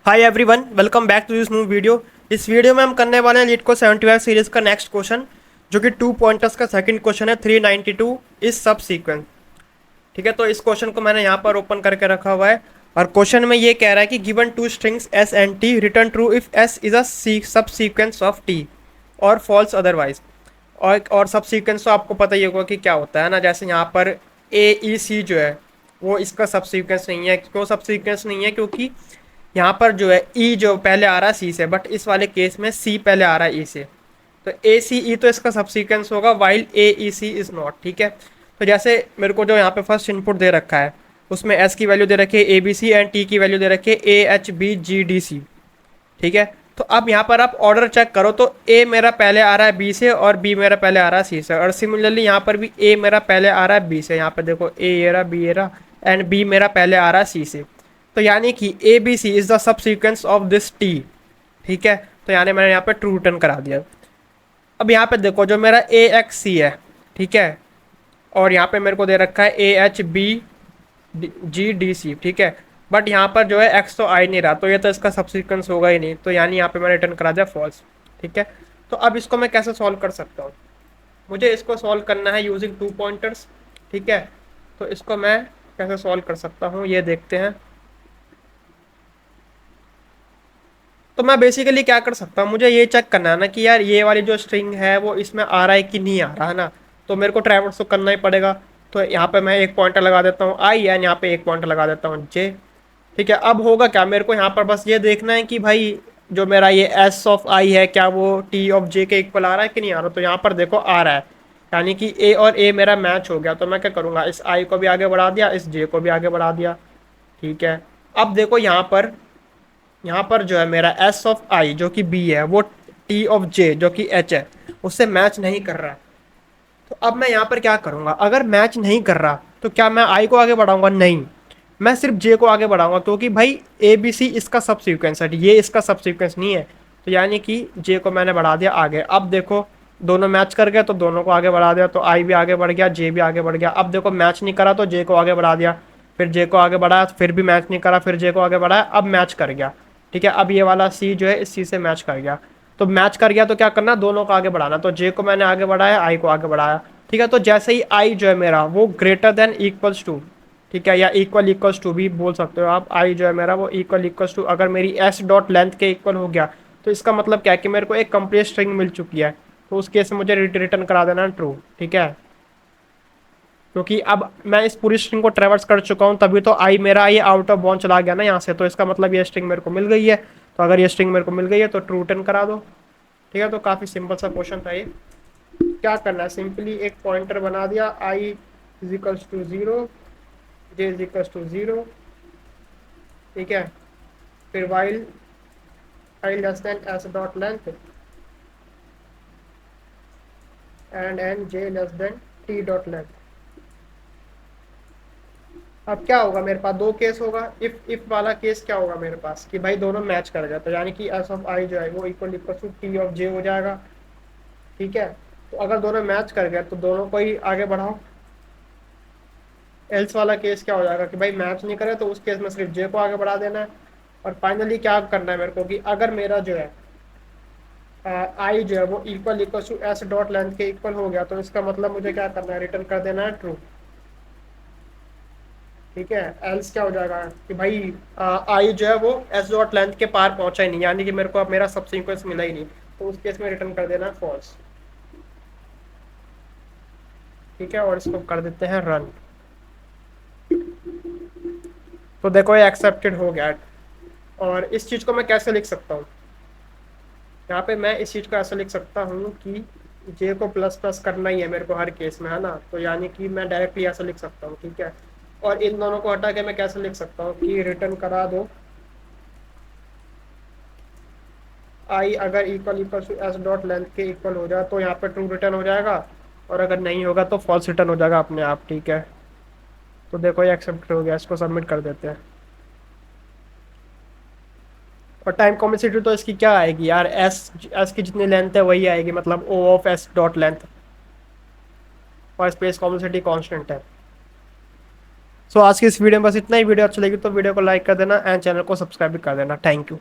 Hi everyone, welcome back to this new video. इस वीडियो में हम करने वाले हैं लीड को 75 सीरीज का नेक्स्ट क्वेश्चन, जो कि 2 पॉइंटर्स का सेकंड क्वेश्चन है। 392 इज सब सीक्वेंस। ठीक है, तो इस क्वेश्चन को मैंने यहाँ पर ओपन करके रखा हुआ है और क्वेश्चन में ये कह रहा है कि given two strings S and T, return true if S is a सब सीक्वेंस ऑफ टी और फॉल्स अदरवाइज। और सब सीक्वेंस तो आपको पता ही होगा कि क्या होता है ना। जैसे यहाँ पर ए ई सी जो है वो इसका सब सीक्वेंस नहीं है। क्यों सब सीक्वेंस नहीं है? क्योंकि यहाँ पर जो है ई जो पहले आ रहा है सी से, बट इस वाले केस में सी पहले आ रहा है ई से। तो ए सी ई तो इसका सबसीक्वेंस होगा, while A E C is not. ठीक है, तो जैसे मेरे को जो यहाँ पे फर्स्ट इनपुट दे रखा है उसमें एस की वैल्यू दे रखी है A B C and T की वैल्यू दे रखी है A H B G D C. ठीक है, तो अब यहाँ पर आप ऑर्डर चेक करो तो ए मेरा पहले आ रहा है बी से और बी मेरा पहले आ रहा है सी से, और सिमिलरली यहाँ पर भी ए मेरा पहले आ रहा है बी से। यहाँ पर देखो ए ये रहा, बी ये रहा एंड बी मेरा पहले आ रहा है सी से। तो यानी कि A B C is the subsequence of this T. ठीक है, तो यानी मैंने यहाँ पे ट्रू रिटर्न करा दिया। अब यहाँ पे देखो जो मेरा ए एक्स सी है, ठीक है, और यहाँ पे मेरे को दे रखा है A H B G D C. ठीक है, बट यहाँ पर जो है एक्स तो आ ही नहीं रहा, तो ये तो इसका सबसीक्वेंस होगा ही नहीं, तो यानी यहाँ पे मैंने रिटर्न करा दिया फॉल्स। ठीक है, तो अब इसको मैं कैसे सॉल्व कर सकता हूँ? मुझे इसको सॉल्व करना है यूजिंग 2 पॉइंटर्स। ठीक है, तो इसको मैं कैसे सॉल्व कर सकता हूँ ये देखते हैं। तो मैं बेसिकली क्या कर सकता हूँ, मुझे ये चेक करना है ना कि यार ये वाली जो स्ट्रिंग है वो इसमें आ रहा है कि नहीं आ रहा है ना। तो मेरे को ट्रैवर्स तो करना ही पड़ेगा। तो यहाँ पे मैं एक पॉइंटर लगा देता हूँ आई एंड यहाँ पे एक पॉइंटर लगा देता हूँ जे। ठीक है, अब होगा क्या, मेरे को यहाँ पर बस ये देखना है कि भाई जो मेरा ये एस ऑफ आई है क्या वो टी ऑफ जे के इक्वल आ रहा है कि नहीं आ रहा। तो यहाँ पर देखो आ रहा है, यानी कि ए और ए मेरा मैच हो गया। तो मैं क्या करूँगा, इस आई को भी आगे बढ़ा दिया, इस जे को भी आगे बढ़ा दिया। ठीक है, अब देखो यहाँ पर जो है मेरा एस ऑफ आई जो कि बी है वो टी ऑफ जे जो कि एच है उससे मैच नहीं कर रहा है। तो अब मैं यहाँ पर क्या करूँगा, अगर मैच नहीं कर रहा तो क्या मैं आई को आगे बढ़ाऊंगा? नहीं, मैं सिर्फ जे को आगे बढ़ाऊंगा, क्योंकि भाई ए बी सी इसका सब सीक्वेंस है, ये इसका सब सीक्वेंस नहीं है। तो यानी कि जे को मैंने बढ़ा दिया आगे। अब देखो दोनों मैच कर गए तो दोनों को आगे बढ़ा दिया, तो आई भी आगे बढ़ गया, जे भी आगे बढ़ गया। अब देखो मैच नहीं करा तो जे को आगे बढ़ा दिया, फिर जे को आगे बढ़ाया, फिर भी मैच नहीं करा, फिर जे को आगे बढ़ाया, अब मैच कर गया। ठीक है, अब ये वाला सी जो है इस सी से मैच कर गया। तो मैच कर गया तो क्या करना, दोनों को आगे बढ़ाना। तो जे को मैंने आगे बढ़ाया, आई को आगे बढ़ाया। ठीक है, तो जैसे ही आई जो है मेरा वो ग्रेटर देन इक्वल्स टू, ठीक है, या इक्वल इक्वल्स टू भी बोल सकते हो आप, आई जो है मेरा वो इक्वल इक्वल्स टू अगर मेरी एस डॉट लेंथ के इक्वल हो गया तो इसका मतलब क्या है कि मेरे को एक कंप्लीट स्ट्रिंग मिल चुकी है। तो उस केस में मुझे रिटर्न करा देना ट्रू। ठीक है, क्योंकि अब मैं इस पूरी स्ट्रिंग को ट्रेवर्स कर चुका हूँ, तभी तो आई मेरा ये आउट ऑफ बाउंड चला गया ना यहाँ से। तो इसका मतलब ये स्ट्रिंग मेरे को मिल गई है। तो अगर ये स्ट्रिंग मेरे को मिल गई है तो ट्रू रिटर्न करा दो। ठीक है, तो काफ़ी सिंपल सा क्वेश्चन था ये। क्या करना है, सिंपली एक पॉइंटर बना दिया, i is equals to zero, j is equals to zero. ठीक है, फिर while i less than s dot length and j less than t dot length. अब क्या होगा, मेरे पास दो केस होगा। इफ वाला केस क्या होगा मेरे पास कि भाई दोनों मैच कर जाता है, यानी कि एस ऑफ आई जो है वो equal equal to t of j हो जाएगा। ठीक है, तो अगर दोनों मैच कर गए तो दोनों को ही आगे बढ़ाओ। एल्स वाला केस क्या हो जाएगा कि भाई मैच नहीं करे, तो उस केस में सिर्फ जे को आगे बढ़ा देना है। और फाइनली क्या करना है मेरे को कि अगर मेरा जो है आई जो है वो equal equal to S dot length के इक्वल हो गया, तो इसका मतलब मुझे क्या करना है, रिटर्न कर देना है ट्रू। ठीक है, एल्स क्या हो जाएगा कि भाई आई जो है वो एस डॉट लेंथ के पार पहुंचा ही नहीं, यानी कि मेरे को अब मेरा सब सीक्वेंस मिला ही नहीं। तो उस केस में रिटर्न कर देना फॉल्स। ठीक है, और इसको कर देते हैं रन। तो देखो ये एक्सेप्टेड हो गया। और इस चीज़ को मैं कैसे लिख सकता हूँ, यहाँ पे मैं इस चीज़ को ऐसा लिख सकता हूँ कि जे को प्लस प्लस करना ही है मेरे को हर केस में, है ना। तो यानी कि मैं डायरेक्टली ऐसा लिख सकता हूँ। ठीक है, और इन दोनों को हटा के मैं कैसे लिख सकता हूँ कि रिटर्न करा दो आई अगर equal equal to S dot length के इक्वल हो जाए तो यहाँ पे ट्रू रिटर्न हो जाएगा, और अगर नहीं होगा तो फॉल्स रिटर्न हो जाएगा अपने आप। ठीक है, तो देखो ये एक्सेप्ट हो गया, इसको सबमिट कर देते हैं। और टाइम कॉम्प्लेक्सिटी तो इसकी क्या आएगी यार, एस एस की जितनी लेंथ है वही आएगी, मतलब ओ ऑफ एस डॉट लेंथ, और स्पेस कॉम्प्लेक्सिटी कांस्टेंट है। सो आज की इस वीडियो में बस इतना ही। वीडियो अच्छी लगी तो वीडियो को लाइक कर देना एंड चैनल को सब्सक्राइब भी कर देना। Thank you.